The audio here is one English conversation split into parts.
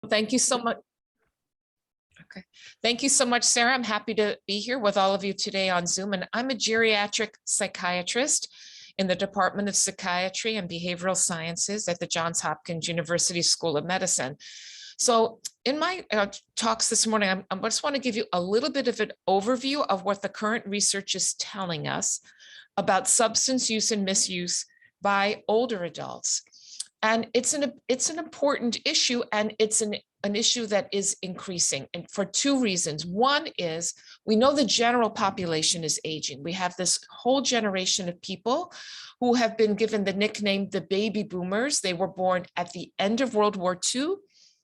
Thank you so much. Okay. Thank you so much, Sarah. I'm happy to be here with all of you today on Zoom. And I'm a geriatric psychiatrist in the Department of Psychiatry and Behavioral Sciences at the Johns Hopkins University School of Medicine. So in my talks this morning, I just want to give you a little bit of an overview of what the current research is telling us about substance use and misuse by older adults. And it's an important issue, and it's an issue that is increasing, and for two reasons. One is we know the general population is aging. We have this whole generation of people who have been given the nickname the baby boomers. They were born at the end of World War II,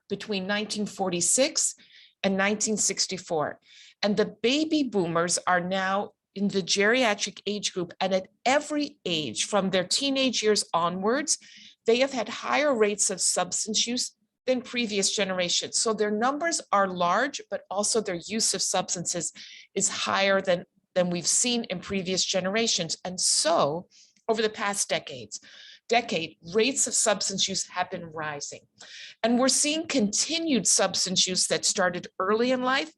between 1946 and 1964. And the baby boomers are now in the geriatric age group, and at every age from their teenage years onwards, they have had higher rates of substance use than previous generations. So their numbers are large, but also their use of substances is higher than we've seen in previous generations. And so over the past decade, rates of substance use have been rising. And we're seeing continued substance use that started early in life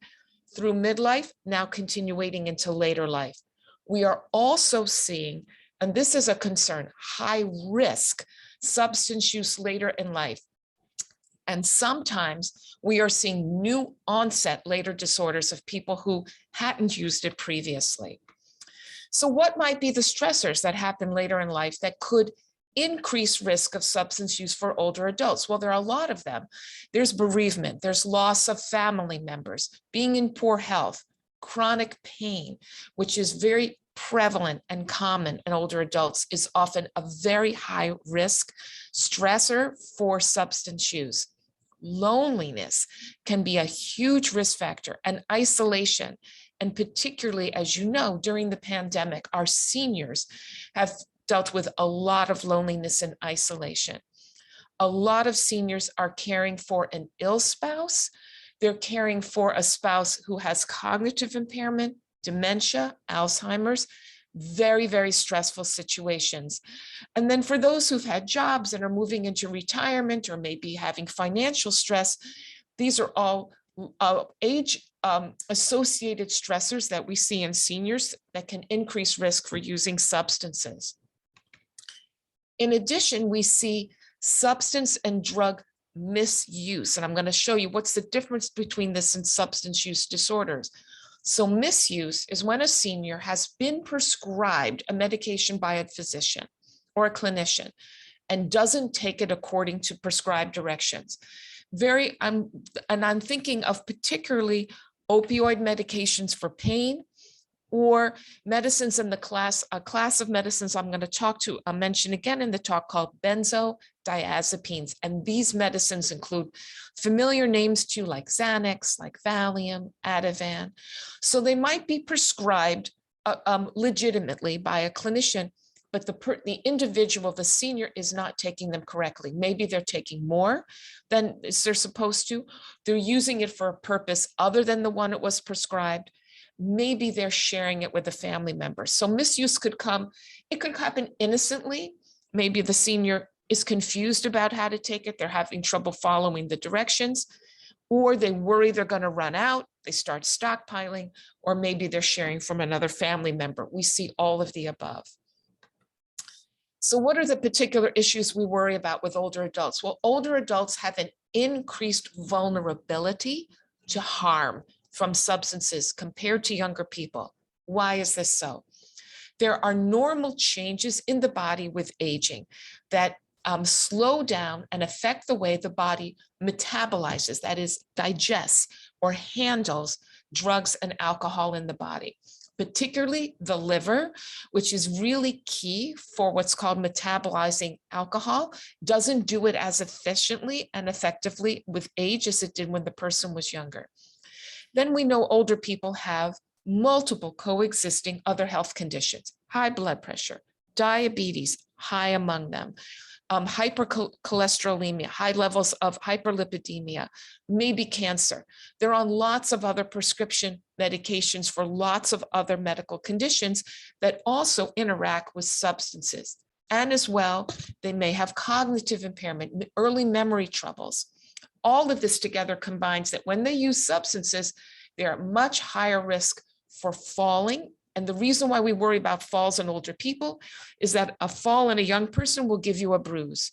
through midlife, now continuating into later life. We are also seeing, and this is a concern, high risk substance use later in life. And sometimes we are seeing new onset later disorders of people who hadn't used it previously. So what might be the stressors that happen later in life that could increase risk of substance use for older adults? Well, there are a lot of them. There's bereavement, there's loss of family members, being in poor health, chronic pain, which is very prevalent and common in older adults, is often a very high risk stressor for substance use. Loneliness can be a huge risk factor, and isolation. And particularly, as you know, during the pandemic, our seniors have dealt with a lot of loneliness and isolation. A lot of seniors are caring for an ill spouse. They're caring for a spouse who has cognitive impairment, dementia, Alzheimer's, very, very stressful situations. And then for those who've had jobs and are moving into retirement or maybe having financial stress, these are all age associated stressors that we see in seniors that can increase risk for using substances. In addition, we see substance and drug misuse, and I'm going to show you what's the difference between this and substance use disorders. So misuse is when a senior has been prescribed a medication by a physician or a clinician and doesn't take it according to prescribed directions. I'm thinking of particularly opioid medications for pain, or medicines in a class of medicines I'm going to mention again in the talk, called benzodiazepines. And these medicines include familiar names too, like Xanax, like Valium, Ativan. So they might be prescribed legitimately by a clinician, but the individual, the senior, is not taking them correctly. Maybe they're taking more than they're supposed to. They're using it for a purpose other than the one it was prescribed. Maybe they're sharing it with a family member. So misuse could happen innocently. Maybe the senior is confused about how to take it. They're having trouble following the directions, or they worry they're going to run out. They start stockpiling, or maybe they're sharing from another family member. We see all of the above. So what are the particular issues we worry about with older adults? Well, older adults have an increased vulnerability to harm from substances compared to younger people. Why is this so? There are normal changes in the body with aging that slow down and affect the way the body metabolizes, that is, digests or handles drugs and alcohol in the body, particularly the liver, which is really key for what's called metabolizing alcohol, doesn't do it as efficiently and effectively with age as it did when the person was younger. Then we know older people have multiple coexisting other health conditions: high blood pressure, diabetes, high among them, hypercholesterolemia, high levels of hyperlipidemia, maybe cancer. They're on lots of other prescription medications for lots of other medical conditions that also interact with substances. And as well, they may have cognitive impairment, early memory troubles. all of this together combines that when they use substances, they're at much higher risk for falling. And the reason why we worry about falls in older people is that a fall in a young person will give you a bruise.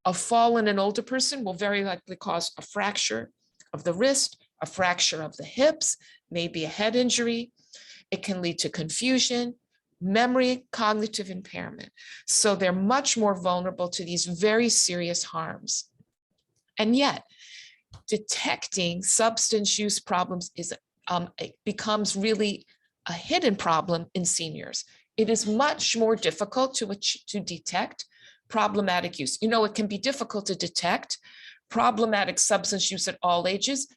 A fall in an older person will very likely cause a fracture of the wrist, a fracture of the hips, maybe a head injury. It can lead to confusion, memory, cognitive impairment. So they're much more vulnerable to these very serious harms. And yet, detecting substance use problems it becomes really a hidden problem in seniors. It is much more difficult to detect problematic use. You know, it can be difficult to detect problematic substance use at all ages,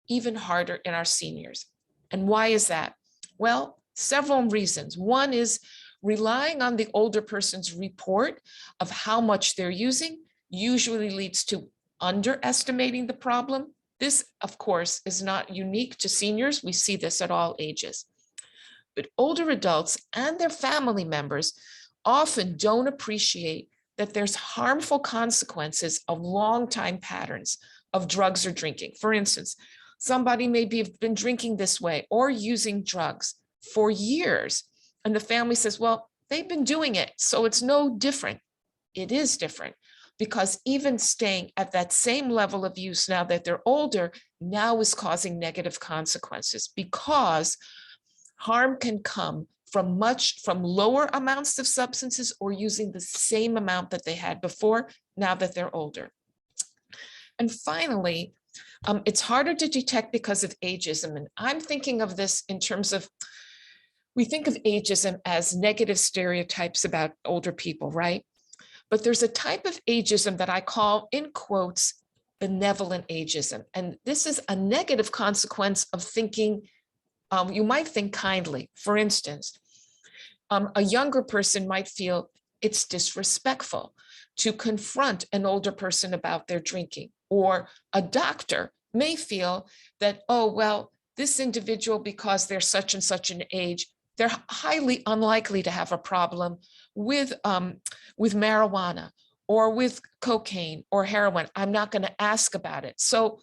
even harder in our seniors. And why is that? Well, several reasons. One is relying on the older person's report of how much they're using usually leads to underestimating the problem. This, of course, is not unique to seniors. We see this at all ages. But older adults and their family members often don't appreciate that there's harmful consequences of long-time patterns of drugs or drinking. For instance, somebody may have been drinking this way or using drugs for years, and the family says, well, they've been doing it, so it's no different. It is different, because even staying at that same level of use now that they're older now is causing negative consequences, because harm can come from lower amounts of substances or using the same amount that they had before now that they're older. And finally, it's harder to detect because of ageism. And I'm thinking of this in terms of, we think of ageism as negative stereotypes about older people, right? But there's a type of ageism that I call, in quotes, benevolent ageism. And this is a negative consequence of thinking, you might think kindly. For instance, a younger person might feel it's disrespectful to confront an older person about their drinking, or a doctor may feel that, oh, well, this individual, because they're such and such an age, they're highly unlikely to have a problem with marijuana or with cocaine or heroin. I'm not going to ask about it. So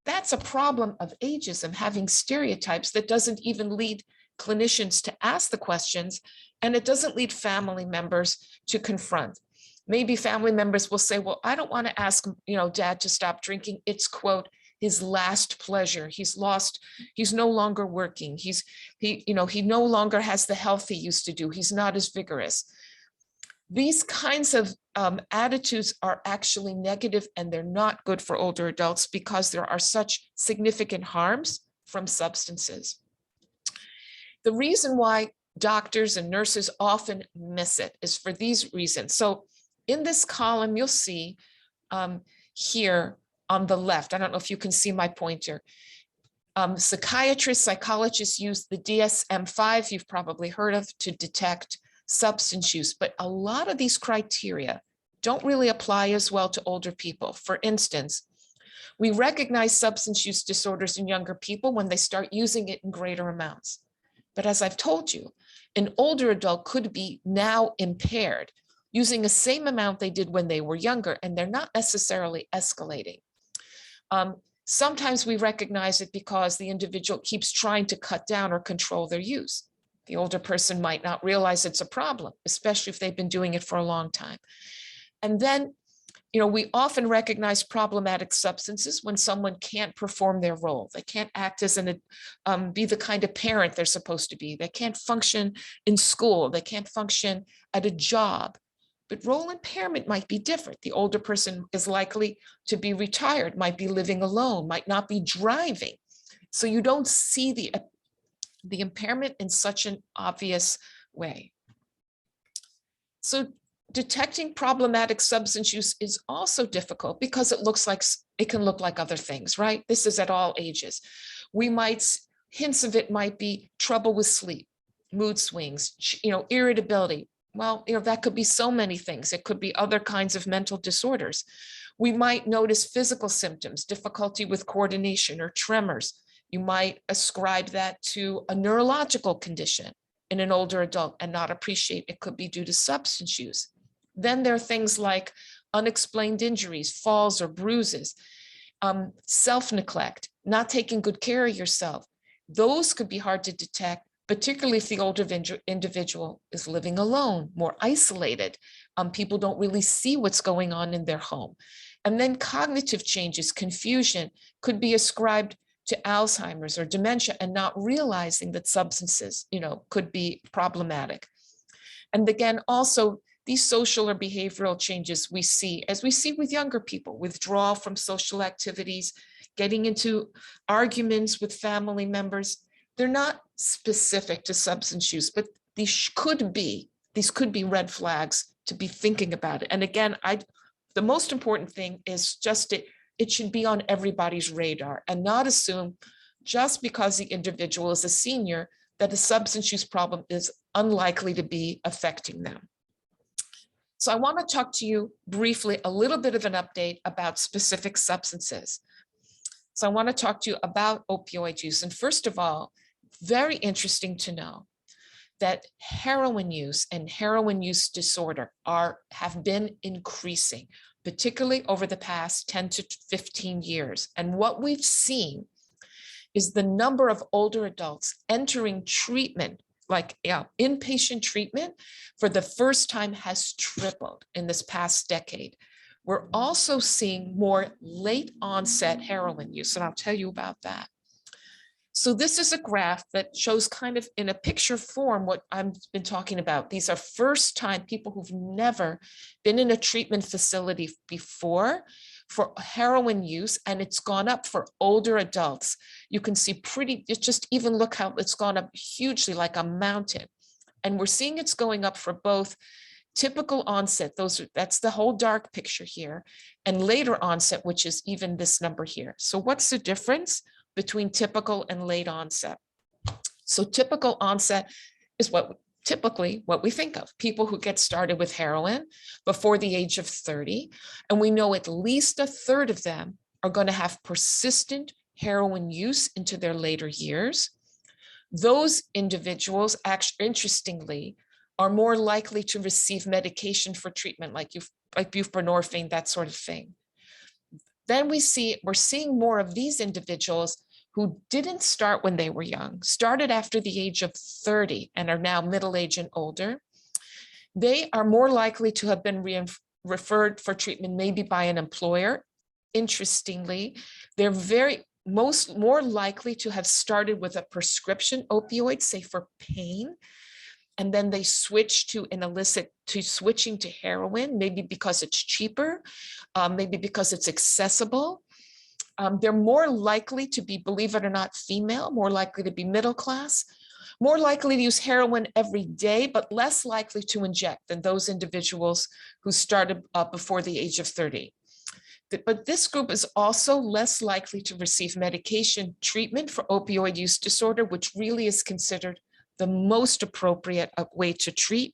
that's a problem of ageism, having stereotypes that doesn't even lead clinicians to ask the questions, and it doesn't lead family members to confront. Maybe family members will say, well, I don't want to ask, dad to stop drinking. It's, quote, his last pleasure. He's no longer working. He no longer has the health he used to do. He's not as vigorous. These kinds of attitudes are actually negative, and they're not good for older adults because there are such significant harms from substances. The reason why doctors and nurses often miss it is for these reasons. So in this column, you'll see here on the left, I don't know if you can see my pointer, psychiatrists, psychologists use the DSM-5, you've probably heard of, to detect substance use, but a lot of these criteria don't really apply as well to older people. For instance, we recognize substance use disorders in younger people when they start using it in greater amounts. But as I've told you, an older adult could be now impaired using the same amount they did when they were younger, and they're not necessarily escalating. Sometimes we recognize it because the individual keeps trying to cut down or control their use. The older person might not realize it's a problem, especially if they've been doing it for a long time. And then, we often recognize problematic substances when someone can't perform their role. They can't act as be the kind of parent they're supposed to be. They can't function in school. They can't function at a job. But role impairment might be different. The older person is likely to be retired, might be living alone, might not be driving. So you don't see the impairment in such an obvious way. So detecting problematic substance use is also difficult because it can look like other things, right? This is at all ages. Hints of it might be trouble with sleep, mood swings, irritability. Well, that could be so many things. It could be other kinds of mental disorders. We might notice physical symptoms, difficulty with coordination or tremors. You might ascribe that to a neurological condition in an older adult and not appreciate it could be due to substance use. Then there are things like unexplained injuries, falls or bruises. Self-neglect, not taking good care of yourself. Those could be hard to detect, particularly if the older individual is living alone, more isolated. People don't really see what's going on in their home. And then cognitive changes, confusion, could be ascribed to Alzheimer's or dementia and not realizing that substances, could be problematic. And again, also these social or behavioral changes we see, as we see with younger people, withdrawal from social activities, getting into arguments with family members. They're not specific to substance use, but these could be red flags to be thinking about it. And again, the most important thing is just it should be on everybody's radar and not assume just because the individual is a senior that a substance use problem is unlikely to be affecting them. So I want to talk to you briefly, a little bit of an update about specific substances. So I want to talk to you about opioid use. And first of all, very interesting to know that heroin use and heroin use disorder have been increasing, particularly over the past 10 to 15 years. And what we've seen is the number of older adults entering treatment, like inpatient treatment, for the first time has tripled in this past decade. We're also seeing more late onset heroin use, and I'll tell you about that. So this is a graph that shows kind of in a picture form what I've been talking about. These are first time people who've never been in a treatment facility before for heroin use, and it's gone up for older adults. You can see just even look how it's gone up hugely, like a mountain. And we're seeing it's going up for both typical onset, that's the whole dark picture here, and later onset, which is even this number here. So what's the difference between typical and late onset? So typical onset is typically what we think of, people who get started with heroin before the age of 30. And we know at least a third of them are going to have persistent heroin use into their later years. Those individuals, actually, interestingly, are more likely to receive medication for treatment like buprenorphine, that sort of thing. Then we're seeing more of these individuals who didn't start when they were young, started after the age of 30 and are now middle-aged and older. They are more likely to have been referred for treatment maybe by an employer. Interestingly, they're more likely to have started with a prescription opioid, say for pain, and then they switch to switching to heroin, maybe because it's cheaper, maybe because it's accessible. They're more likely to be, believe it or not, female, more likely to be middle class, more likely to use heroin every day, but less likely to inject than those individuals who started before the age of 30. But this group is also less likely to receive medication treatment for opioid use disorder, which really is considered the most appropriate way to treat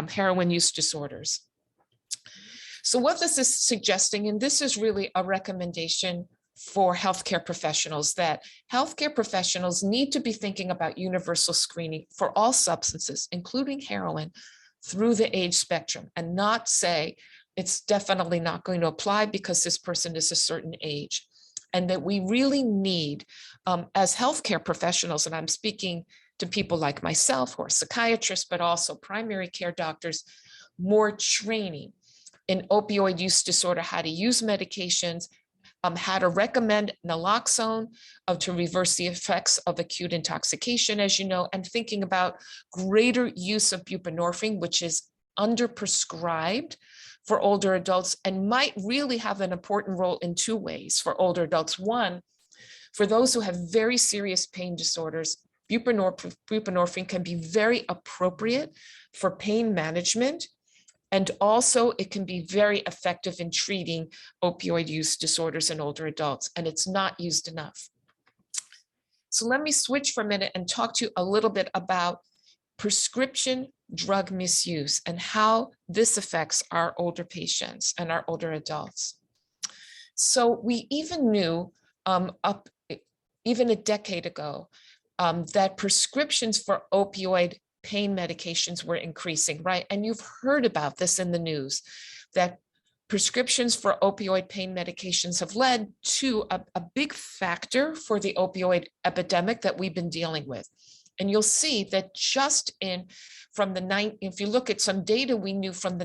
heroin use disorders. So what this is suggesting, and this is really a recommendation for healthcare professionals, that healthcare professionals need to be thinking about universal screening for all substances, including heroin, through the age spectrum, and not say it's definitely not going to apply because this person is a certain age. And that we really need, as healthcare professionals, and I'm speaking to people like myself who are psychiatrists, but also primary care doctors, more training in opioid use disorder, how to use medications, how to recommend naloxone to reverse the effects of acute intoxication, as you know, and thinking about greater use of buprenorphine, which is underprescribed for older adults and might really have an important role in two ways for older adults. One, for those who have very serious pain disorders, buprenorphine can be very appropriate for pain management. And also it can be very effective in treating opioid use disorders in older adults, and it's not used enough. So let me switch for a minute and talk to you a little bit about prescription drug misuse and how this affects our older patients and our older adults. So we even knew even a decade ago that prescriptions for opioid pain medications were increasing, right? And you've heard about this in the news, that prescriptions for opioid pain medications have led to a big factor for the opioid epidemic that we've been dealing with. And you'll see that just if you look at some data we knew from the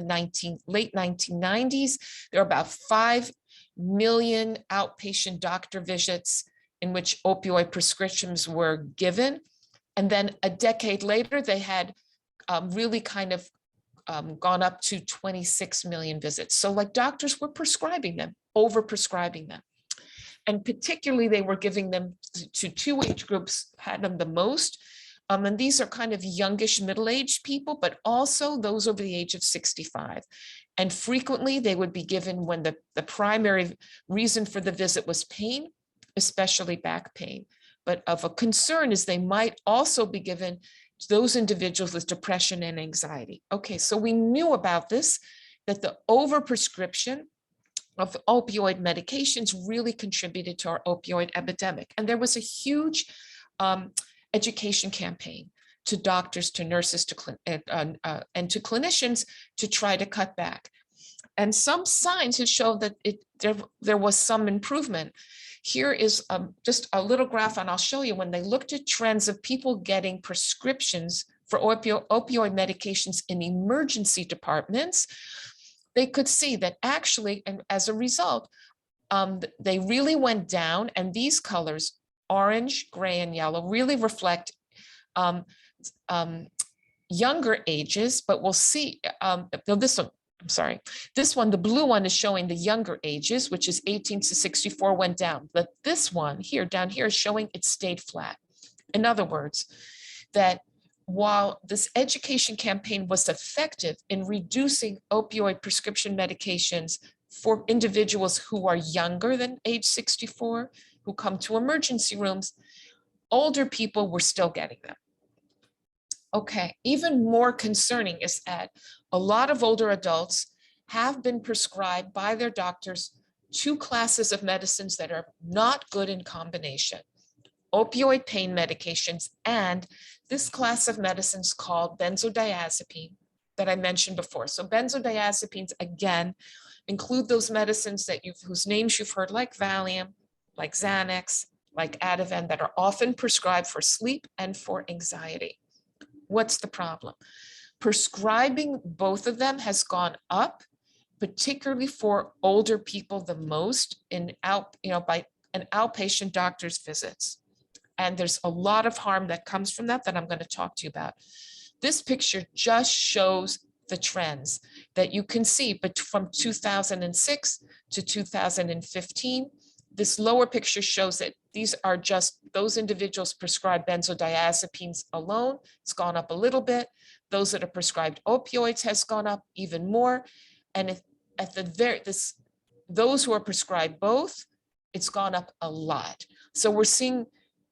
late 1990s, there are about 5 million outpatient doctor visits in which opioid prescriptions were given. And then a decade later, they had really kind of gone up to 26 million visits. So like doctors were prescribing them, over-prescribing them. And particularly they were giving them to two age groups, had them the most. And these are kind of youngish middle-aged people, but also those over the age of 65. And frequently they would be given when the primary reason for the visit was pain, especially back pain. But of a concern is they might also be given to those individuals with depression and anxiety. Okay, so we knew about this, that the overprescription of opioid medications really contributed to our opioid epidemic. And there was a huge education campaign to doctors, to nurses, and to clinicians to try to cut back. And some signs have shown that there was some improvement. Here is just a little graph, and I'll show you when they looked at trends of people getting prescriptions for opioid medications in emergency departments, they could see that actually, and as a result, they really went down, and these colors, orange, gray, and yellow, really reflect younger ages, but we'll see, this one, I'm sorry, this one, the blue one is showing the younger ages, which is 18 to 64 went down, but this one here, down here is showing it stayed flat. In other words, that while this education campaign was effective in reducing opioid prescription medications for individuals who are younger than age 64, who come to emergency rooms, older people were still getting them. Okay, even more concerning is that a lot of older adults have been prescribed by their doctors 2 classes of medicines that are not good in combination: opioid pain medications and this class of medicines called benzodiazepine that I mentioned before. So benzodiazepines, again, include those medicines that whose names you've heard, like Valium, like Xanax, like Ativan, that are often prescribed for sleep and for anxiety. What's the problem? Prescribing both of them has gone up, particularly for older people the most by an outpatient doctor's visits. And there's a lot of harm that comes from that I'm going to talk to you about. This picture just shows the trends that you can see, but from 2006 to 2015, this lower picture shows that these are just those individuals prescribed benzodiazepines alone. It's gone up a little bit. Those that are prescribed opioids has gone up even more. And those who are prescribed both, it's gone up a lot. So we're seeing,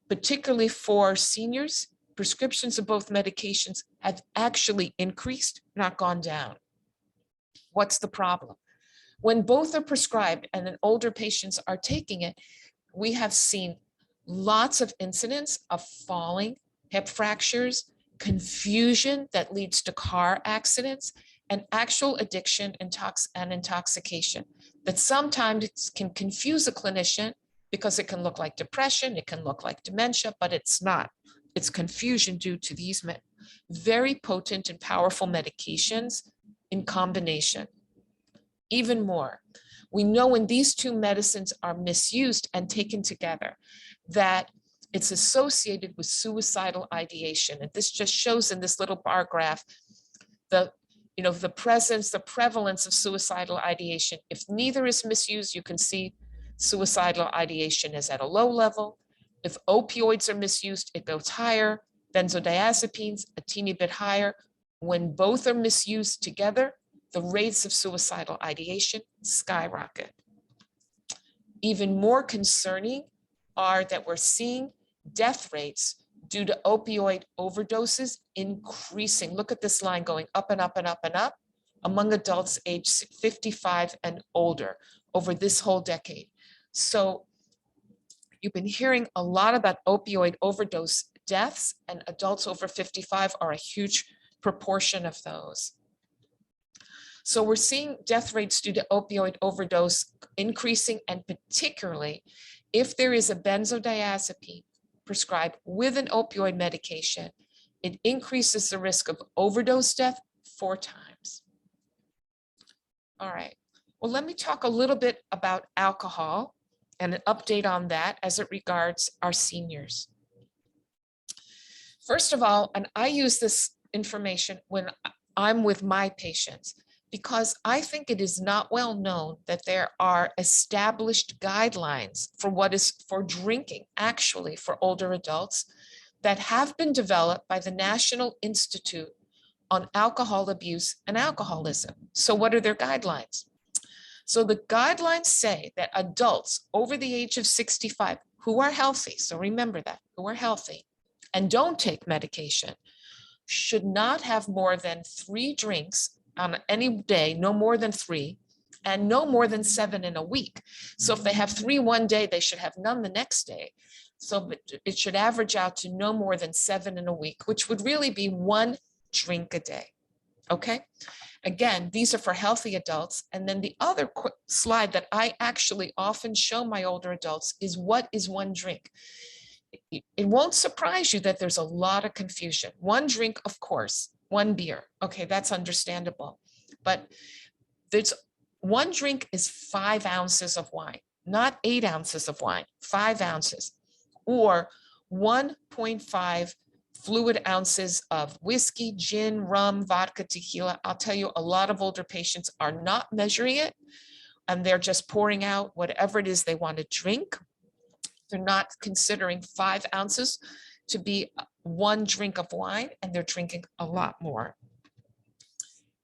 particularly for seniors, prescriptions of both medications have actually increased, not gone down. What's the problem? When both are prescribed and then older patients are taking it, we have seen lots of incidents of falling, hip fractures, confusion that leads to car accidents, and actual addiction and intoxication that sometimes can confuse a clinician because it can look like depression, it can look like dementia, but it's not. It's confusion due to these very potent and powerful medications in combination. Even more, we know when these 2 medicines are misused and taken together, that it's associated with suicidal ideation. And this just shows in this little bar graph the prevalence of suicidal ideation. If neither is misused, you can see suicidal ideation is at a low level. If opioids are misused, it goes higher. Benzodiazepines, a teeny bit higher. When both are misused together, the rates of suicidal ideation skyrocket. Even more concerning are that we're seeing death rates due to opioid overdoses increasing. Look at this line going up and up and up and up among adults aged 55 and older over this whole decade. So you've been hearing a lot about opioid overdose deaths, and adults over 55 are a huge proportion of those. So we're seeing death rates due to opioid overdose increasing, and particularly if there is a benzodiazepine prescribed with an opioid medication, it increases the risk of overdose death 4 times. All right, well, let me talk a little bit about alcohol and an update on that as it regards our seniors. First of all, and I use this information when I'm with my patients, because I think it is not well known that there are established guidelines for what is for drinking, actually, for older adults that have been developed by the National Institute on Alcohol Abuse and Alcoholism. So what are their guidelines? So the guidelines say that adults over the age of 65 who are healthy, so remember that, who are healthy and don't take medication, should not have more than 3 drinks on any day, no more than 3, and no more than 7 in a week. So if they have 3 one day, they should have none the next day. So it should average out to no more than 7 in a week, which would really be 1 drink a day. Okay. Again, these are for healthy adults. And then the other slide that I actually often show my older adults is what is 1 drink. It won't surprise you that there's a lot of confusion. 1 drink, of course, 1 beer. Okay, that's understandable. But there's 1 drink is 5 ounces of wine, not 8 ounces of wine, 5 ounces, or 1.5 fluid ounces of whiskey, gin, rum, vodka, tequila. I'll tell you, a lot of older patients are not measuring it, and they're just pouring out whatever it is they want to drink. They're not considering 5 ounces to be 1 drink of wine, and they're drinking a lot more.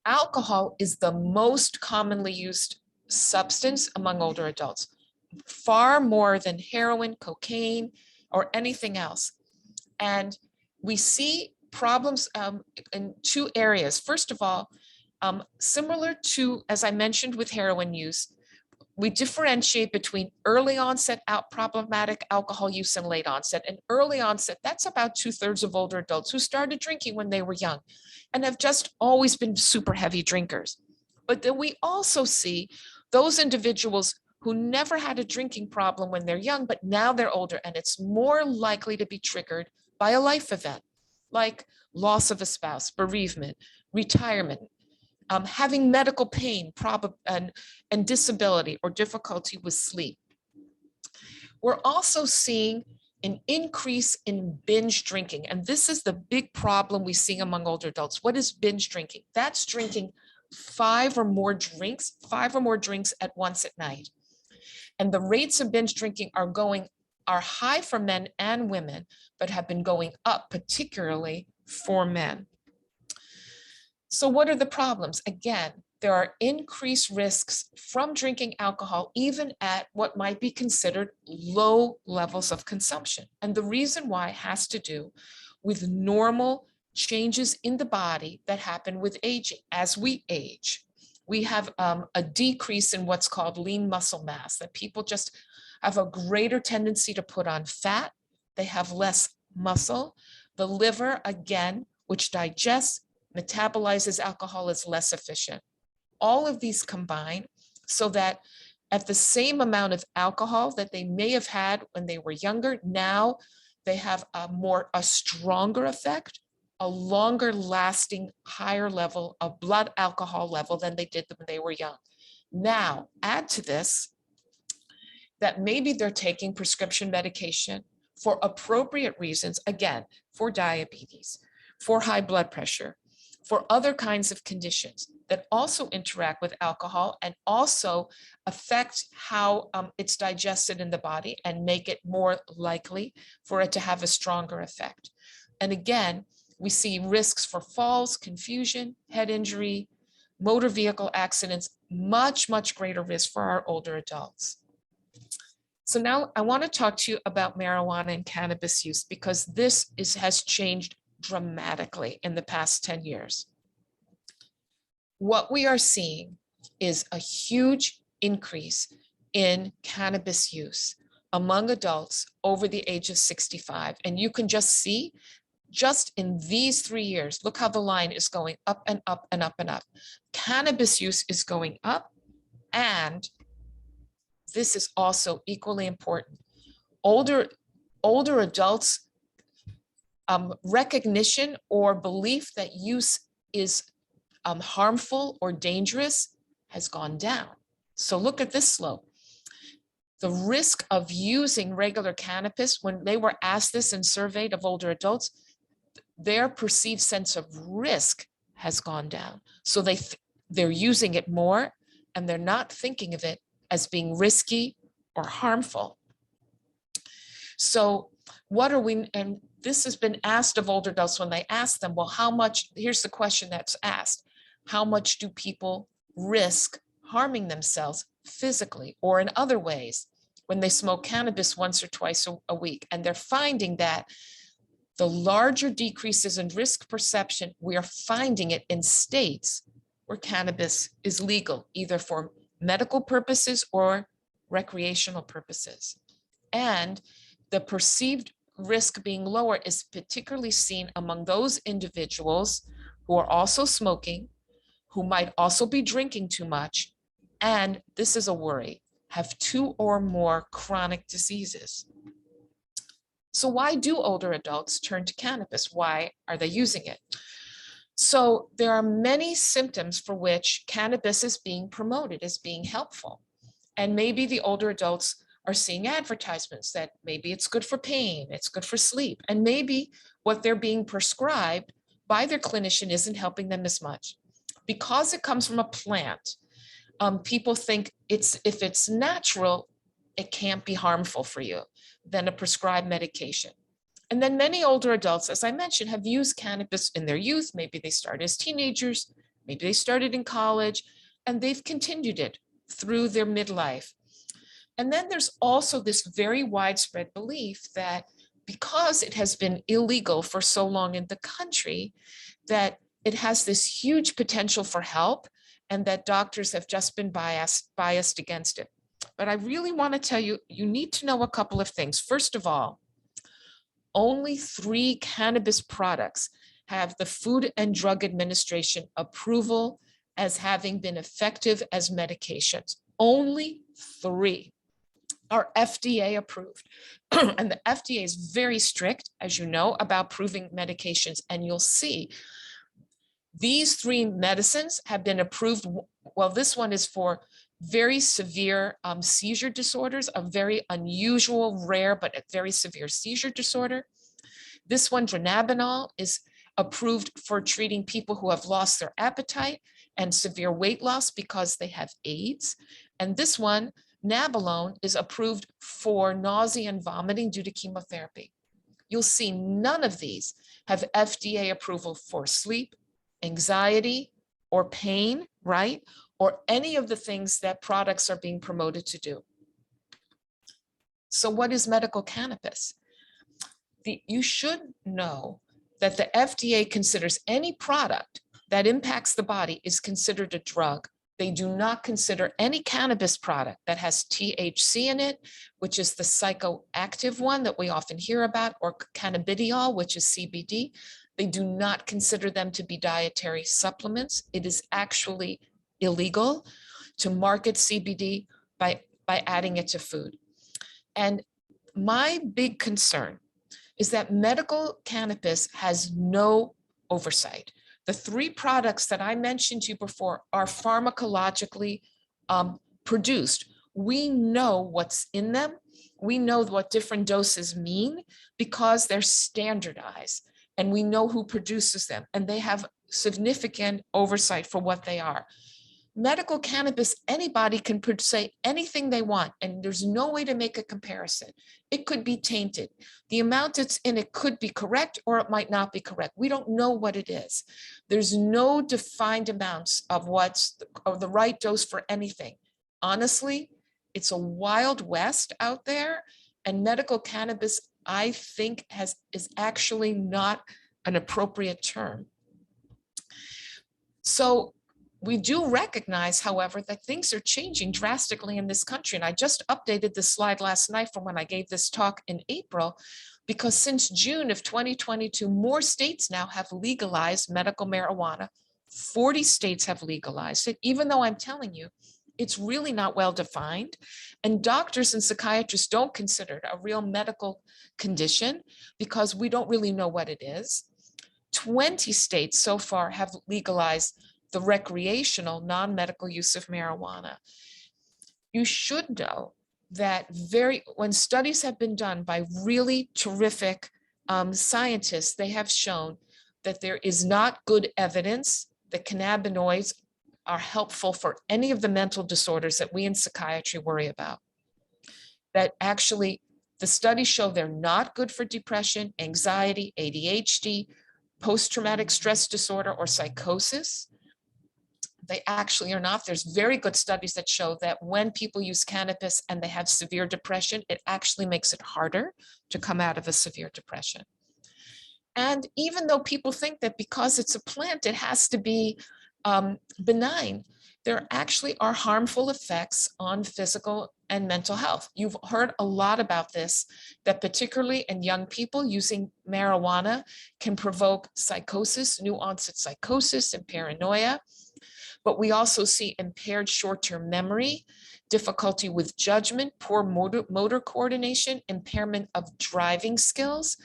Alcohol is the most commonly used substance among older adults, far more than heroin, cocaine, or anything else. And we see problems in 2 areas. First of all, similar to, as I mentioned with heroin use, we differentiate between early onset problematic alcohol use and late onset. And early onset, that's about 2/3 of older adults who started drinking when they were young and have just always been super heavy drinkers. But then we also see those individuals who never had a drinking problem when they're young, but now they're older, and it's more likely to be triggered by a life event like loss of a spouse, bereavement, retirement, having medical pain and disability or difficulty with sleep. We're also seeing an increase in binge drinking. And this is the big problem we see among older adults. What is binge drinking? That's drinking 5 or more drinks at once at night. And the rates of binge drinking are high for men and women, but have been going up, particularly for men. So what are the problems? Again, there are increased risks from drinking alcohol, even at what might be considered low levels of consumption. And the reason why has to do with normal changes in the body that happen with aging. As we age, we have a decrease in what's called lean muscle mass, that people just have a greater tendency to put on fat. They have less muscle. The liver, again, which digests, metabolizes alcohol, is less efficient. All of these combine so that at the same amount of alcohol that they may have had when they were younger, now they have a stronger effect, a longer lasting, higher level of blood alcohol level than they did when they were young. Now, add to this that maybe they're taking prescription medication for appropriate reasons, again, for diabetes, for high blood pressure, for other kinds of conditions that also interact with alcohol and also affect how it's digested in the body and make it more likely for it to have a stronger effect. And again, we see risks for falls, confusion, head injury, motor vehicle accidents, much, much greater risk for our older adults. So now I want to talk to you about marijuana and cannabis use, because this has changed dramatically in the past 10 years. What we are seeing is a huge increase in cannabis use among adults over the age of 65. And you can just see just in these 3 years, look how the line is going up and up and up and up. Cannabis use is going up, and this is also equally important. Older adults' recognition or belief that use is harmful or dangerous has gone down. So look at this slope. The risk of using regular cannabis, when they were asked this and surveyed of older adults, their perceived sense of risk has gone down. So they're using it more, and they're not thinking of it as being risky or harmful. So what are we, and this has been asked of older adults when they ask them, well, how much, here's the question that's asked, how much do people risk harming themselves physically or in other ways when they smoke cannabis once or twice a week? And they're finding that the larger decreases in risk perception, we are finding it in states where cannabis is legal, either for medical purposes or recreational purposes. And the perceived risk being lower is particularly seen among those individuals who are also smoking, who might also be drinking too much, and this is a worry, have 2 or more chronic diseases. So why do older adults turn to cannabis? Why are they using it? So there are many symptoms for which cannabis is being promoted as being helpful. And maybe the older adults are seeing advertisements that maybe it's good for pain, it's good for sleep, and maybe what they're being prescribed by their clinician isn't helping them as much. Because it comes from a plant, people think if it's natural, it can't be harmful for you than a prescribed medication. And then many older adults, as I mentioned, have used cannabis in their youth. Maybe they started as teenagers, maybe they started in college, and they've continued it through their midlife. And then there's also this very widespread belief that because it has been illegal for so long in the country, that it has this huge potential for help, and that doctors have just been biased against it. But I really want to tell you, you need to know a couple of things. First of all, only 3 cannabis products have the Food and Drug Administration approval as having been effective as medications. Only 3 are FDA approved. And the FDA is very strict, as you know, about proving medications. And you'll see these 3 medicines have been approved. Well, this one is for very severe seizure disorders, a very unusual, rare, but a very severe seizure disorder. This one, dronabinol, is approved for treating people who have lost their appetite and severe weight loss because they have AIDS. And this one, nabilone, is approved for nausea and vomiting due to chemotherapy. You'll see none of these have FDA approval for sleep, anxiety, or pain, right? Or any of the things that products are being promoted to do. So what is medical cannabis? You should know that the FDA considers any product that impacts the body is considered a drug. They do not consider any cannabis product that has THC in it, which is the psychoactive one that we often hear about, or cannabidiol, which is CBD. They do not consider them to be dietary supplements. It is actually illegal to market CBD by adding it to food. And my big concern is that medical cannabis has no oversight. The 3 products that I mentioned to you before are pharmacologically produced. We know what's in them. We know what different doses mean because they're standardized, and we know who produces them, and they have significant oversight for what they are. Medical cannabis, anybody can say anything they want, and there's no way to make a comparison. It could be tainted. The amount that's in it could be correct, or it might not be correct. We don't know what it is. There's no defined amounts of what's the right dose for anything. Honestly, it's a wild west out there, and medical cannabis, I think, is actually not an appropriate term. So We do recognize, however, that things are changing drastically in this country. And I just updated this slide last night from when I gave this talk in April, because since June of 2022, more states now have legalized medical marijuana. 40 states have legalized it, even though I'm telling you, it's really not well defined. And doctors and psychiatrists don't consider it a real medical condition because we don't really know what it is. 20 states so far have legalized the recreational non-medical use of marijuana. You should know that when studies have been done by really terrific scientists, they have shown that there is not good evidence that cannabinoids are helpful for any of the mental disorders that we in psychiatry worry about. That actually the studies show they're not good for depression, anxiety, ADHD, post-traumatic stress disorder, or psychosis. They actually are not. There's very good studies that show that when people use cannabis and they have severe depression, it actually makes it harder to come out of a severe depression. And even though people think that because it's a plant, it has to be benign, there actually are harmful effects on physical and mental health. You've heard a lot about this, that particularly in young people, using marijuana can provoke psychosis, new onset psychosis and paranoia. But we also see impaired short-term memory, difficulty with judgment, poor motor coordination, impairment of driving skills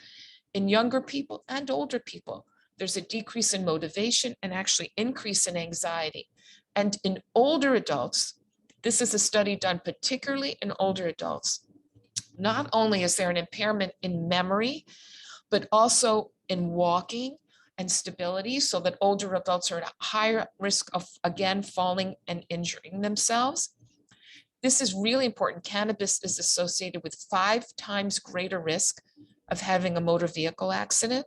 in younger people and older people. There's a decrease in motivation and actually increase in anxiety. And in older adults, this is a study done particularly in older adults. Not only is there an impairment in memory, but also in walking and stability, so that older adults are at a higher risk of, again, falling and injuring themselves. This is really important. Cannabis is associated with 5 times greater risk of having a motor vehicle accident,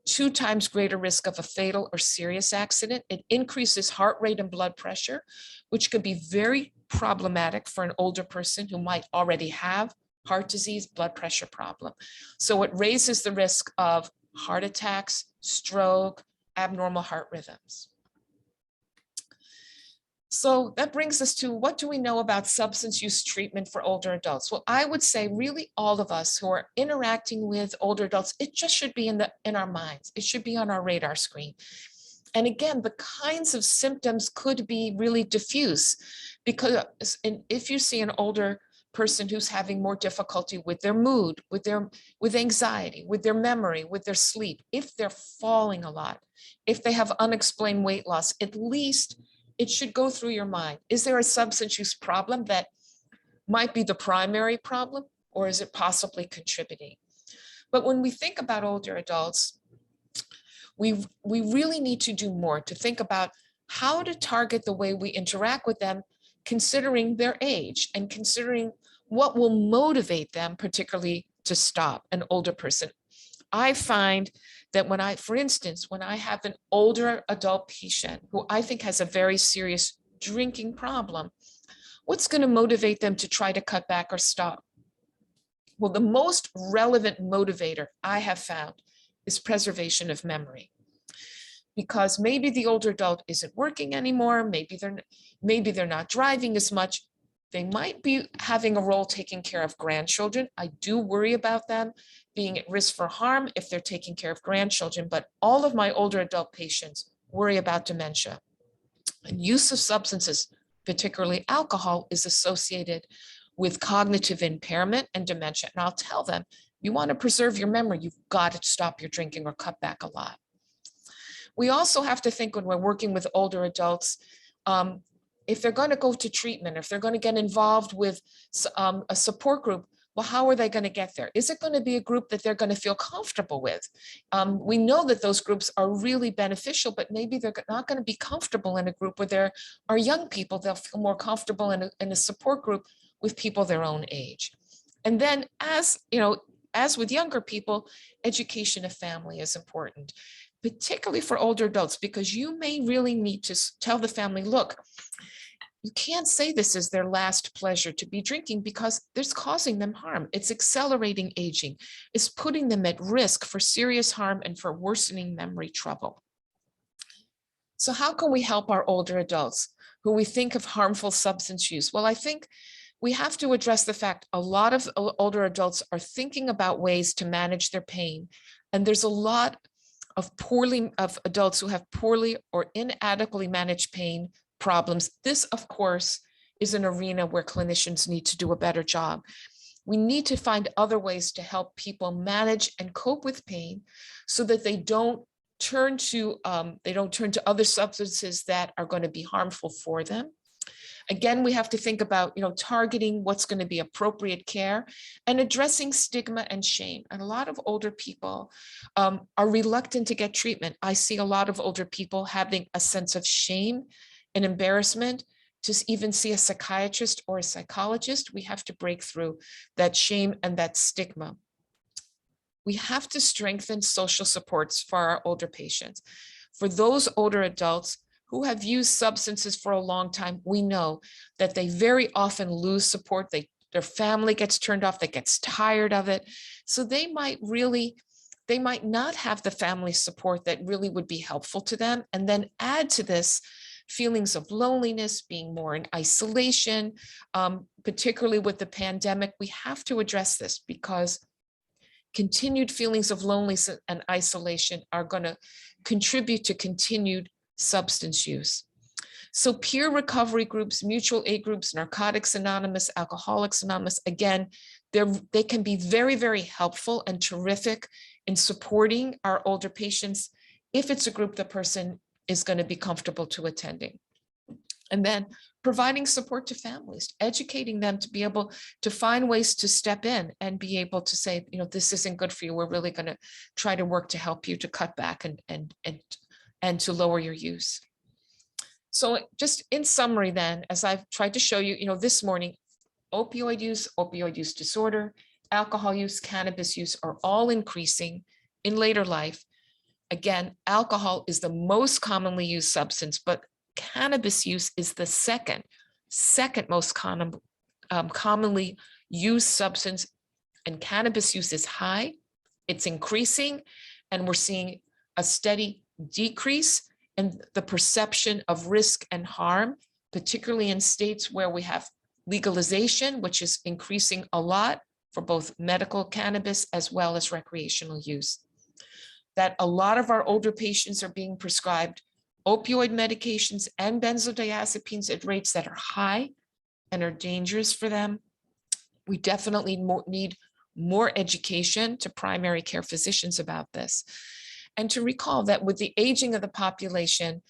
2 times greater risk of a fatal or serious accident. It increases heart rate and blood pressure, which could be very problematic for an older person who might already have heart disease, blood pressure problem. So it raises the risk of heart attacks, stroke, abnormal heart rhythms. So that brings us to, what do we know about substance use treatment for older adults? Well, I would say really all of us who are interacting with older adults, it just should be in our minds. It should be on our radar screen. And again, the kinds of symptoms could be really diffuse, because if you see an older person who's having more difficulty with their mood, with anxiety, with their memory, with their sleep, if they're falling a lot, if they have unexplained weight loss, at least it should go through your mind. Is there a substance use problem that might be the primary problem, or is it possibly contributing? But when we think about older adults, we really need to do more to think about how to target the way we interact with them, considering their age and considering what will motivate them, particularly to stop an older person. I find that for instance, when I have an older adult patient who I think has a very serious drinking problem, what's going to motivate them to try to cut back or stop? Well, the most relevant motivator I have found is preservation of memory. Because maybe the older adult isn't working anymore, maybe they're not driving as much. They might be having a role taking care of grandchildren. I do worry about them being at risk for harm if they're taking care of grandchildren, but all of my older adult patients worry about dementia. And use of substances, particularly alcohol, is associated with cognitive impairment and dementia. And I'll tell them, you want to preserve your memory, you've got to stop your drinking or cut back a lot. We also have to think, when we're working with older adults, if they're going to go to treatment, if they're going to get involved with a support group, well, how are they going to get there? Is it going to be a group that they're going to feel comfortable with? We know that those groups are really beneficial, but maybe they're not going to be comfortable in a group where there are young people. They'll feel more comfortable in a support group with people their own age. And then, as with younger people, education of family is important, particularly for older adults, because you may really need to tell the family, look, you can't say this is their last pleasure to be drinking, because it's causing them harm. It's accelerating aging. It's putting them at risk for serious harm and for worsening memory trouble. So how can we help our older adults who we think of harmful substance use? Well, I think we have to address the fact a lot of older adults are thinking about ways to manage their pain. And there's a lot of adults who have poorly or inadequately managed pain problems. This, of course, is an arena where clinicians need to do a better job. We need to find other ways to help people manage and cope with pain so that they don't turn to other substances that are going to be harmful for them. Again, we have to think about, targeting what's going to be appropriate care and addressing stigma and shame. And a lot of older people are reluctant to get treatment. I see a lot of older people having a sense of shame and embarrassment to even see a psychiatrist or a psychologist. We have to break through that shame and that stigma. We have to strengthen social supports for our older patients. For those older adults who have used substances for a long time, we know that they very often lose support. Their family gets turned off, that gets tired of it. So they might not have the family support that really would be helpful to them. And then add to this feelings of loneliness, being more in isolation, particularly with the pandemic. We have to address this because continued feelings of loneliness and isolation are going to contribute to continued substance use. So peer recovery groups, mutual aid groups, Narcotics Anonymous, Alcoholics Anonymous, again, they can be very, very helpful and terrific in supporting our older patients if it's a group the person is going to be comfortable to attending. And then providing support to families, educating them to be able to find ways to step in and be able to say, this isn't good for you. We're really going to try to work to help you to cut back and to lower your use. So just in summary then, as I've tried to show you, this morning, opioid use disorder, alcohol use, cannabis use are all increasing in later life. Again, alcohol is the most commonly used substance, but cannabis use is the second most commonly used substance, and cannabis use is high, it's increasing, and we're seeing a steady decrease in the perception of risk and harm, particularly in states where we have legalization, which is increasing a lot for both medical cannabis as well as recreational use. That a lot of our older patients are being prescribed opioid medications and benzodiazepines at rates that are high and are dangerous for them. We definitely need more education to primary care physicians about this. And to recall that with the aging of the population,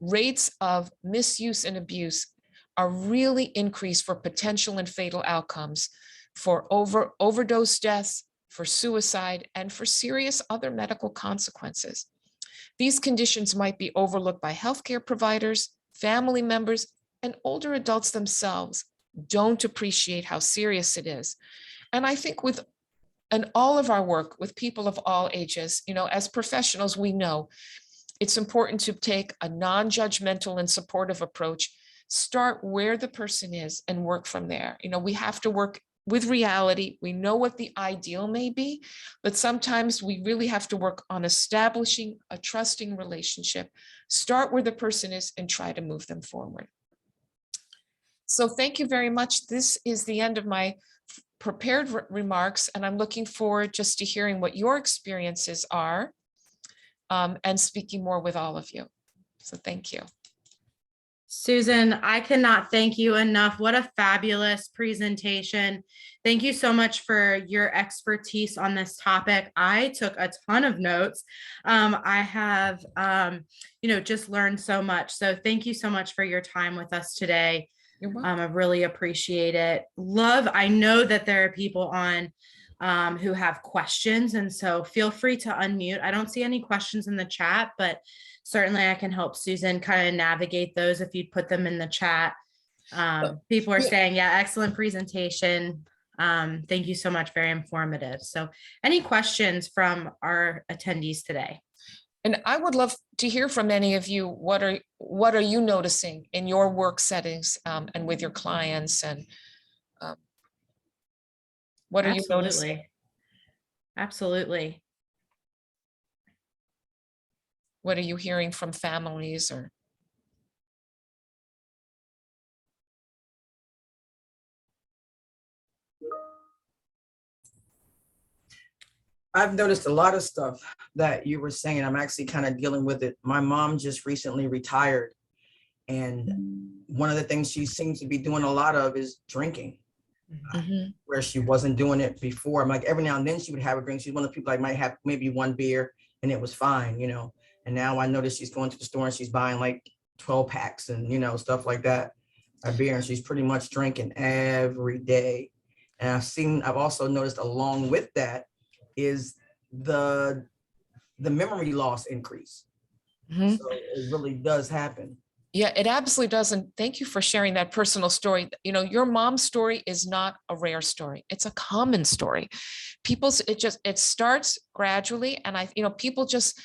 rates of misuse and abuse are really increased for potential and fatal outcomes for overdose deaths, for suicide, and for serious other medical consequences. These conditions might be overlooked by healthcare providers, family members, and older adults themselves don't appreciate how serious it is. And I think in all of our work with people of all ages, as professionals, we know it's important to take a non-judgmental and supportive approach, start where the person is and work from there. We have to work with reality. We know what the ideal may be, but sometimes we really have to work on establishing a trusting relationship, start where the person is and try to move them forward. So thank you very much. This is the end of my prepared remarks, and I'm looking forward just to hearing what your experiences are and speaking more with all of you. So thank you. Susan, I cannot thank you enough. What a fabulous presentation. Thank you so much for your expertise on this topic. I took a ton of notes. I have, just learned so much. So thank you so much for your time with us today. You're welcome. I really appreciate it. I know that there are people on who have questions, and so feel free to unmute. I don't see any questions in the chat, but certainly I can help Susan kind of navigate those if you'd put them in the chat. People are saying, yeah, excellent presentation. Thank you so much. Very informative. So any questions from our attendees today? And I would love to hear from any of you. What are you noticing in your work settings and with your clients, and what are you noticing? Absolutely. What are you hearing from families or? I've noticed a lot of stuff that you were saying. I'm actually kind of dealing with it. My mom just recently retired, and one of the things she seems to be doing a lot of is drinking, Mhm. where she wasn't doing it before. I'm like, every now and then she would have a drink. She's one of the people I might have maybe one beer and it was fine, you know. And now I notice she's going to the store and she's buying like 12 packs and, you know, stuff like that, a beer, and she's pretty much drinking every day. And I've also noticed along with that is the memory loss increase. Mhm. So it really does happen. Yeah, it absolutely doesn't. Thank you for sharing that personal story. You know, your mom's story is not a rare story. It's a common story. It starts gradually. And people just,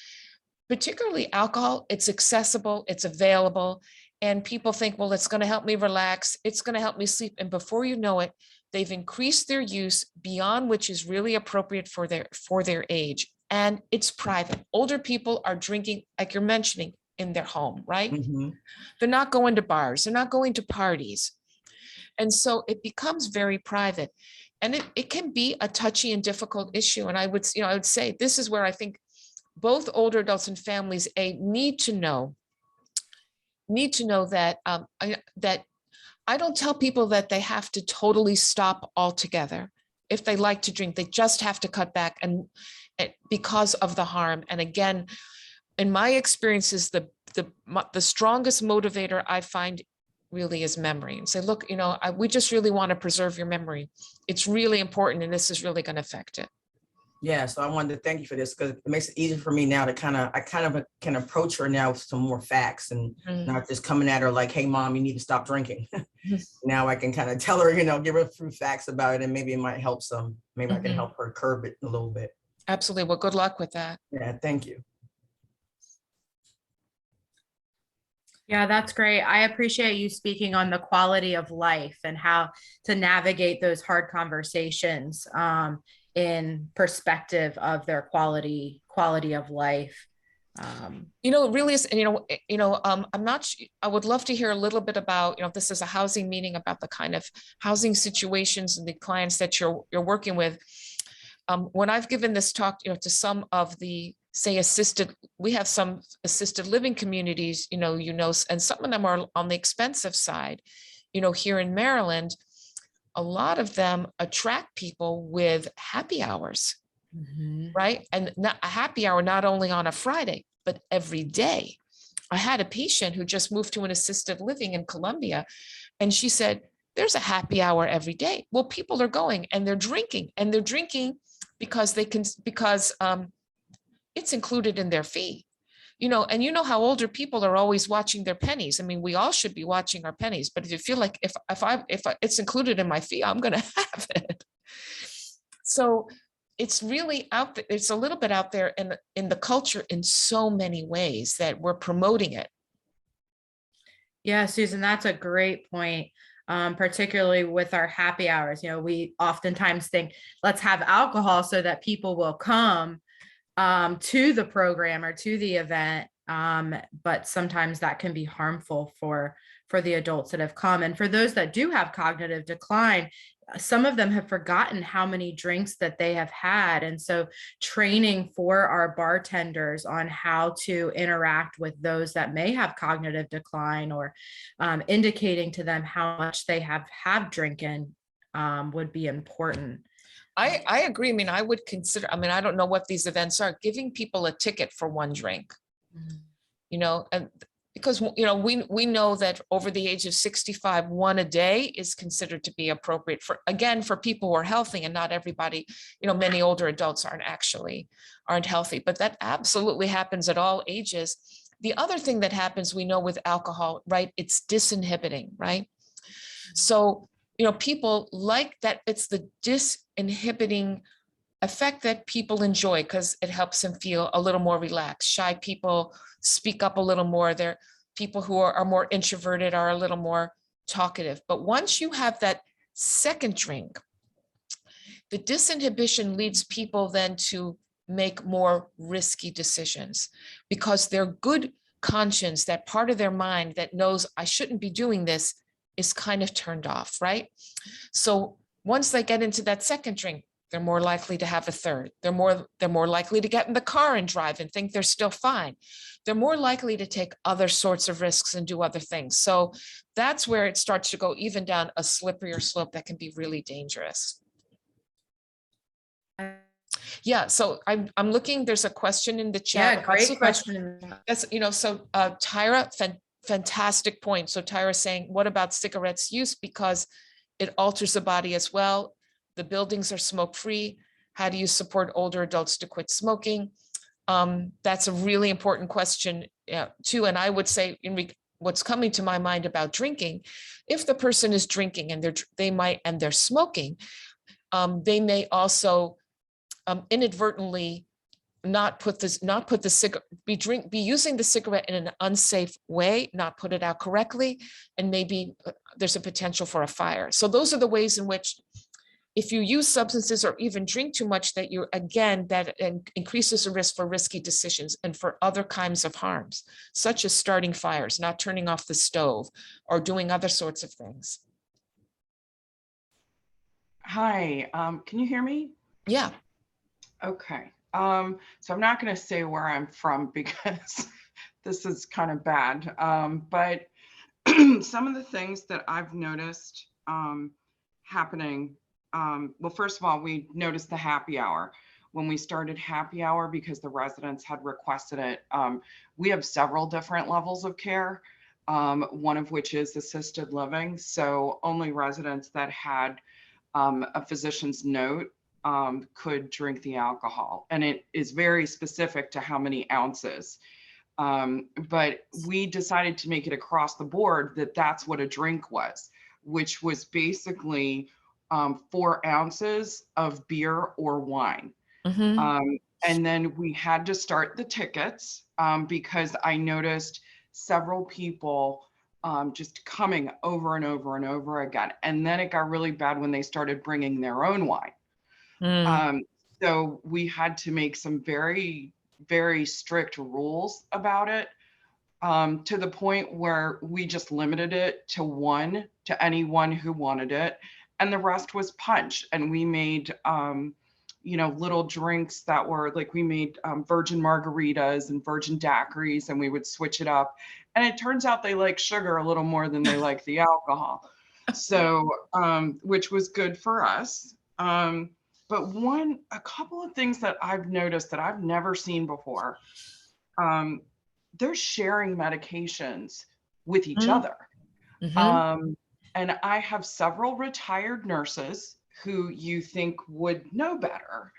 particularly alcohol, it's accessible, it's available. And people think, well, it's going to help me relax. It's going to help me sleep. And before you know it, they've increased their use beyond which is really appropriate for their age. And it's private. Older people are drinking, like you're mentioning, in their home, right? Mm-hmm. They're not going to bars, they're not going to parties. And so it becomes very private. And it can be a touchy and difficult issue. And I would say this is where I think both older adults and families need to know that that I don't tell people that they have to totally stop altogether. If they like to drink, they just have to cut back, and because of the harm. And again, in my experiences, the strongest motivator I find really is memory. And say, look, we just really want to preserve your memory. It's really important, and this is really going to affect it. Yeah, so I wanted to thank you for this because it makes it easier for me now to I can approach her now with some more facts and not just coming at her like, hey, mom, you need to stop drinking. Now I can kind of tell her, give her a few facts about it, and maybe it might help some. Maybe I can help her curb it a little bit. Absolutely. Well, good luck with that. Yeah, thank you. Yeah, that's great. I appreciate you speaking on the quality of life and how to navigate those hard conversations in perspective of their quality of life. It really is. And, I'm not, I would love to hear a little bit about, this is a housing meeting, about the kind of housing situations and the clients that you're working with. When I've given this talk, to some of the, say, we have some assisted living communities, and some of them are on the expensive side, here in Maryland. A lot of them attract people with happy hours, right? And not a happy hour, not only on a Friday, but every day. I had a patient who just moved to an assisted living in Columbia, and she said, there's a happy hour every day. Well, people are going and they're drinking, because it's included in their fee, and how older people are always watching their pennies. I mean, we all should be watching our pennies, but if you feel like if it's included in my fee, I'm going to have it. So it's really out there. It's a little bit out there in the culture in so many ways that we're promoting it. Yeah, Susan, that's a great point. Particularly with our happy hours, we oftentimes think, let's have alcohol so that people will come to the program or to the event. But sometimes that can be harmful for the adults that have come. And for those that do have cognitive decline, some of them have forgotten how many drinks that they have had. And so training for our bartenders on how to interact with those that may have cognitive decline, or indicating to them how much they have drinking would be important. I agree. I mean, I would consider, I don't know what these events are, giving people a ticket for one drink, and because, we know that over the age of 65, one a day is considered to be appropriate for people who are healthy, and not everybody, many older adults aren't healthy, but that absolutely happens at all ages. The other thing that happens, we know, with alcohol, right? It's disinhibiting, right? So, people like that. It's the disinhibiting effect that people enjoy because it helps them feel a little more relaxed. Shy people speak up a little more. They're people who are more introverted are a little more talkative. But once you have that second drink, the disinhibition leads people then to make more risky decisions because their good conscience, that part of their mind that knows I shouldn't be doing this, is kind of turned off, right? So once they get into that second drink, they're more likely to have a third. They're more likely to get in the car and drive and think they're still fine. They're more likely to take other sorts of risks and do other things. So that's where it starts to go even down a slipperier slope that can be really dangerous. Yeah, so I'm looking, there's a question in the chat. Yeah, great question. That's, so Tyra, fantastic point. So Tyra saying, what about cigarettes use? Because it alters the body as well. The buildings are smoke-free. How do you support older adults to quit smoking? That's a really important question too. And I would say what's coming to my mind about drinking, if the person is drinking and they're smoking, they may also inadvertently be using the cigarette in an unsafe way, not put it out correctly, and maybe there's a potential for a fire. So those are the ways in which, if you use substances or even drink too much, that increases the risk for risky decisions and for other kinds of harms, such as starting fires, not turning off the stove, or doing other sorts of things. Hi, can you hear me? Yeah. Okay. So I'm not going to say where I'm from because this is kind of bad. But some of the things that I've noticed happening, well, first of all, we noticed the happy hour. When we started happy hour, because the residents had requested it, we have several different levels of care, one of which is assisted living. So only residents that had a physician's note could drink the alcohol, and it is very specific to how many ounces. But we decided to make it across the board that that's what a drink was, which was basically 4 ounces of beer or wine. Mm-hmm. And then we had to start the tickets because I noticed several people just coming over and over and over again. And then it got really bad when they started bringing their own wine. So we had to make some very, very strict rules about it, to the point where we just limited it to anyone who wanted it. And the rest was punch. And we made, little drinks that were like, we made virgin margaritas and virgin daiquiris, and we would switch it up. And it turns out they like sugar a little more than they like the alcohol. So, which was good for us. But a couple of things that I've noticed that I've never seen before, they're sharing medications with each other. Mm-hmm. And I have several retired nurses who you think would know better,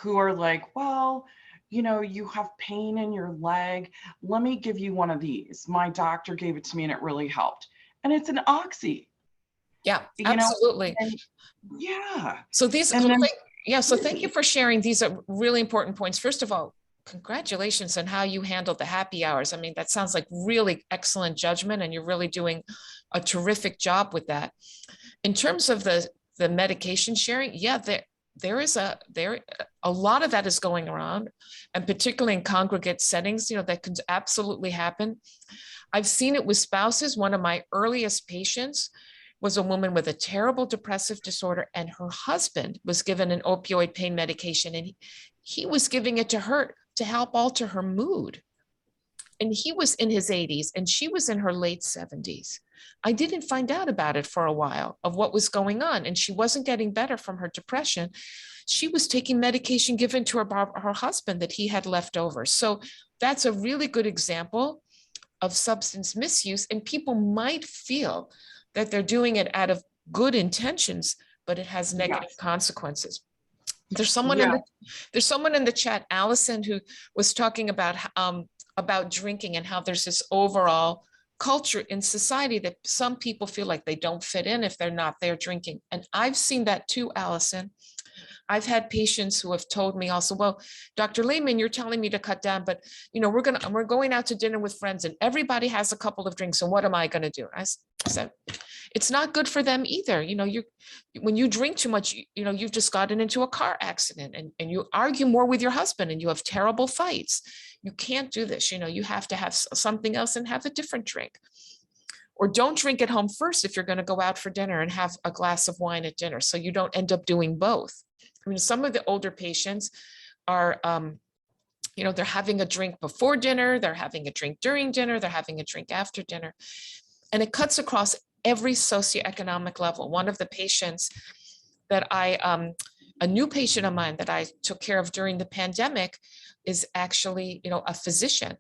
who are like, well, you have pain in your leg. Let me give you one of these. My doctor gave it to me and it really helped. And it's an oxy. Yeah, absolutely. Yeah. So thank you for sharing. These are really important points. First of all, congratulations on how you handled the happy hours. I mean, that sounds like really excellent judgment, and you're really doing a terrific job with that. In terms of the medication sharing, yeah, there is a lot of that is going around, and particularly in congregate settings, that can absolutely happen. I've seen it with spouses. One of my earliest patients was a woman with a terrible depressive disorder, and her husband was given an opioid pain medication, and he was giving it to her to help alter her mood. And he was in his 80s and she was in her late 70s. I didn't find out about it for a while, of what was going on, and she wasn't getting better from her depression. She was taking medication given to her husband that he had left over. So that's a really good example of substance misuse, and people might feel that they're doing it out of good intentions, but it has negative consequences. There's someone in the chat, Allison, who was talking about drinking and how there's this overall culture in society that some people feel like they don't fit in if they're not there drinking. And I've seen that too, Allison. I've had patients who have told me also, well, Dr. Lehmann, you're telling me to cut down, but we're going out to dinner with friends and everybody has a couple of drinks. And what am I going to do? I said, it's not good for them either. You know, when you drink too much, you know, you've just gotten into a car accident and you argue more with your husband and you have terrible fights. You can't do this. You know, you have to have something else and have a different drink. Or don't drink at home first if you're going to go out for dinner and have a glass of wine at dinner, so you don't end up doing both. I mean, some of the older patients are, you know, they're having a drink before dinner, they're having a drink during dinner, they're having a drink after dinner. And it cuts across every socioeconomic level. One of the patients that a new patient of mine that I took care of during the pandemic is actually, you know, a physician.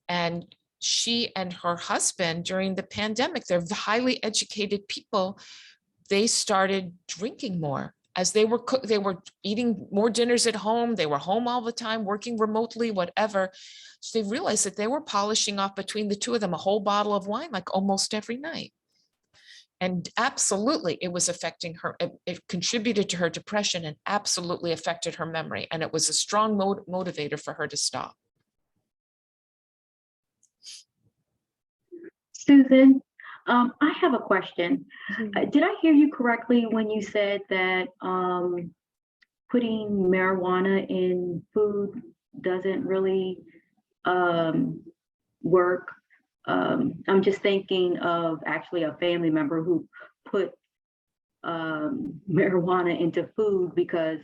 And she and her husband during the pandemic, they're highly educated people. They started drinking more as they were eating more dinners at home. They were home all the time, working remotely, whatever. So they realized that they were polishing off between the two of them a whole bottle of wine, like almost every night. And absolutely, it was affecting her. It contributed to her depression and absolutely affected her memory. And it was a strong motivator for her to stop. Susan, I have a question. Did I hear you correctly when you said that putting marijuana in food doesn't really work? I'm just thinking of actually a family member who put marijuana into food because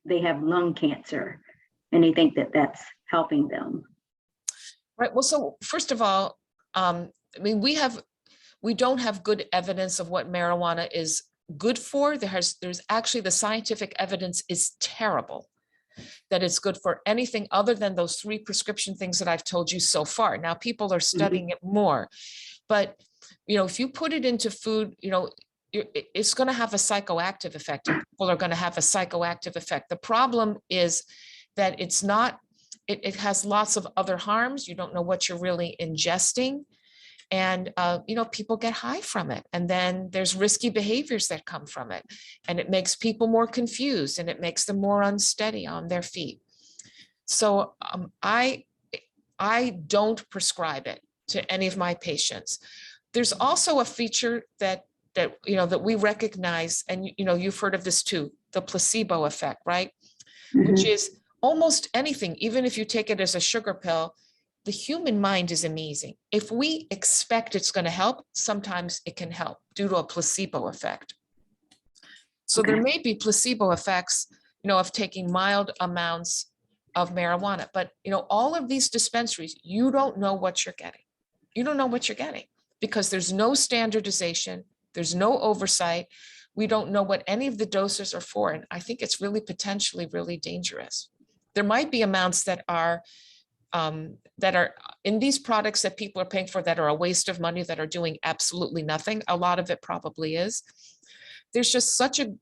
they have lung cancer and they think that that's helping them. Right. Well, so first of all, I mean, we don't have good evidence of what marijuana is good for. There's actually the scientific evidence is terrible that it's good for anything other than those 3 prescription things that I've told you so far. Now people are studying it more, but you know, if you put it into food, you know, it's going to have a psychoactive effect. And people are going to have a psychoactive effect. The problem is that it's not. It has lots of other harms. You don't know what you're really ingesting. And, you know, people get high from it. And then there's risky behaviors that come from it. And it makes people more confused and it makes them more unsteady on their feet. So I don't prescribe it to any of my patients. There's also a feature that you know, that we recognize, and, you know, you've heard of this too, the placebo effect, right? Which is almost anything, even if you take it as a sugar pill. The human mind is amazing. If we expect it's going to help, sometimes it can help due to a placebo effect. So there may be placebo effects, you know, of taking mild amounts of marijuana, but, you know, all of these dispensaries, you don't know what you're getting. You don't know what you're getting because there's no standardization. There's no oversight. We don't know what any of the doses are for. And I think it's really potentially really dangerous. There might be amounts that are in these products that people are paying for that are a waste of money, that are doing absolutely nothing. A lot of it probably is. There's just such a,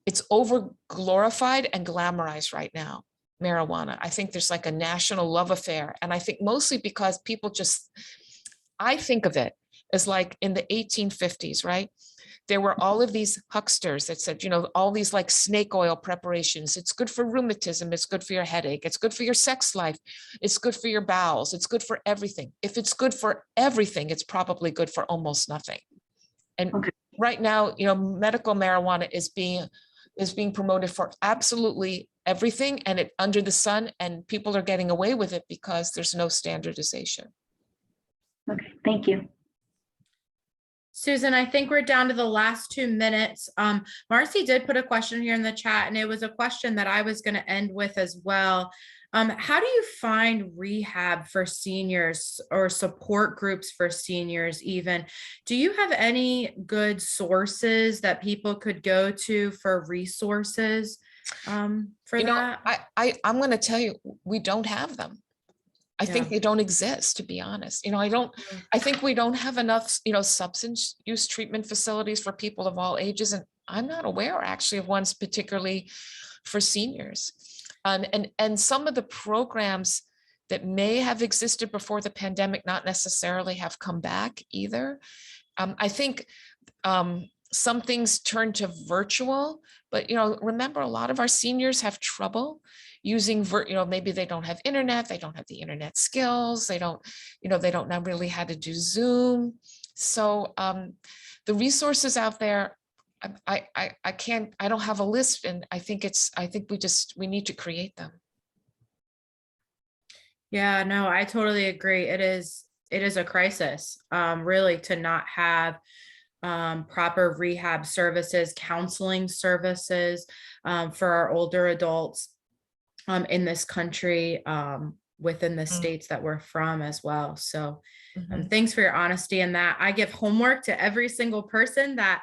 it's over glorified and glamorized right now, marijuana. I think there's like a national love affair. And I think mostly because people just, I think of it as like in the 1850s, right? There were all of these hucksters that said, you know, all these like snake oil preparations. It's good for rheumatism. It's good for your headache. It's good for your sex life. It's good for your bowels. It's good for everything. If it's good for everything, it's probably good for almost nothing. And right now, you know, medical marijuana is being promoted for absolutely everything and it under the sun, and people are getting away with it because there's no standardization. Okay, thank you. Susan, I think we're down to the last 2 minutes. Marcy did put a question here in the chat, and it was a question that I was going to end with as well. How do you find rehab for seniors or support groups for seniors even? Do you have any good sources that people could go to for resources for that? I'm going to tell you, we don't have them. I think they don't exist, to be honest. You know, I think we don't have enough, you know, substance use treatment facilities for people of all ages. And I'm not aware actually of ones particularly for seniors. And some of the programs that may have existed before the pandemic not necessarily have come back either. I think some things turn to virtual, but, you know, remember a lot of our seniors have trouble using, you know, maybe they don't have internet, they don't have the internet skills, they don't know really how to do Zoom. So the resources out there, I don't have a list, and I think we need to create them. Yeah, no, I totally agree. It is a crisis, really, to not have proper rehab services, counseling services for our older adults in this country, within the states that we're from as well. So thanks for your honesty in that. I give homework to every single person that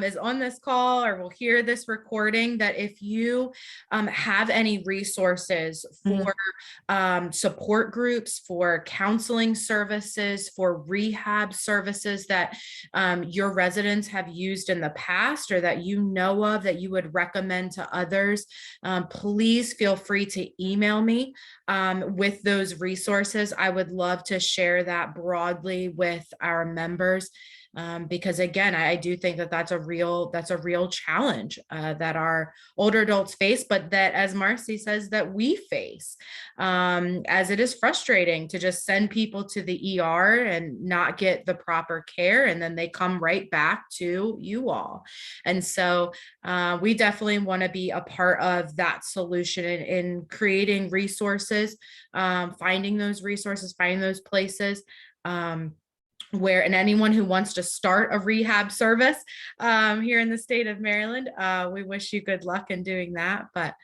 is on this call or will hear this recording, that if you have any resources for support groups, for counseling services, for rehab services that your residents have used in the past, or that you know of that you would recommend to others, please feel free to email me with those resources. I would love to share that broadly with our members, because again, I do think that that's a real challenge that our older adults face, but that, as Marcy says, that we face, as it is frustrating to just send people to the ER and not get the proper care, and then they come right back to you all. And so we definitely want to be a part of that solution in creating resources, finding those resources, finding those places where, and anyone who wants to start a rehab service here in the state of Maryland, we wish you good luck in doing that. But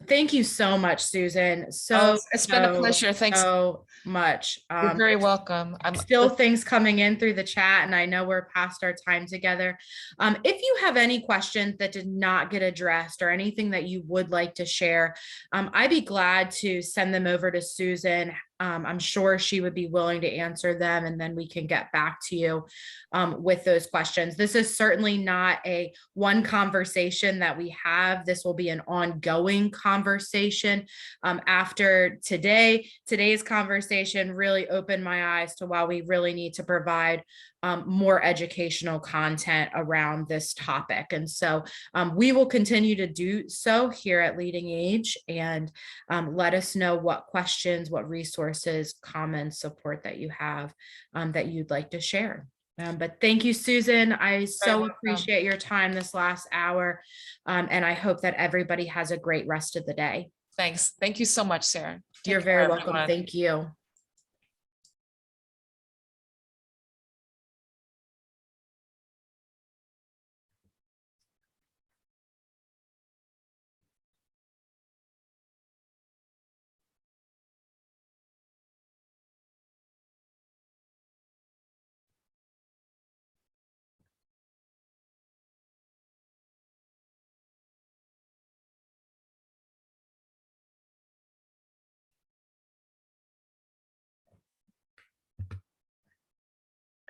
thank you so much, Susan. It's been a pleasure. Thanks so much. You're very welcome. I'm still things coming in through the chat, and I know we're past our time together. If you have any questions that did not get addressed, or anything that you would like to share, I'd be glad to send them over to Susan. I'm sure she would be willing to answer them, and then we can get back to you with those questions. This is certainly not a one conversation that we have. This will be an ongoing conversation. After today's conversation really opened my eyes to why we really need to provide more educational content around this topic. And so we will continue to do so here at Leading Age, and let us know what questions, what resources, comments, support that you have that you'd like to share. But thank you, Susan. I so appreciate your time this last hour. And I hope that everybody has a great rest of the day. Thanks. Thank you so much, Sarah. You're very welcome. Thank you.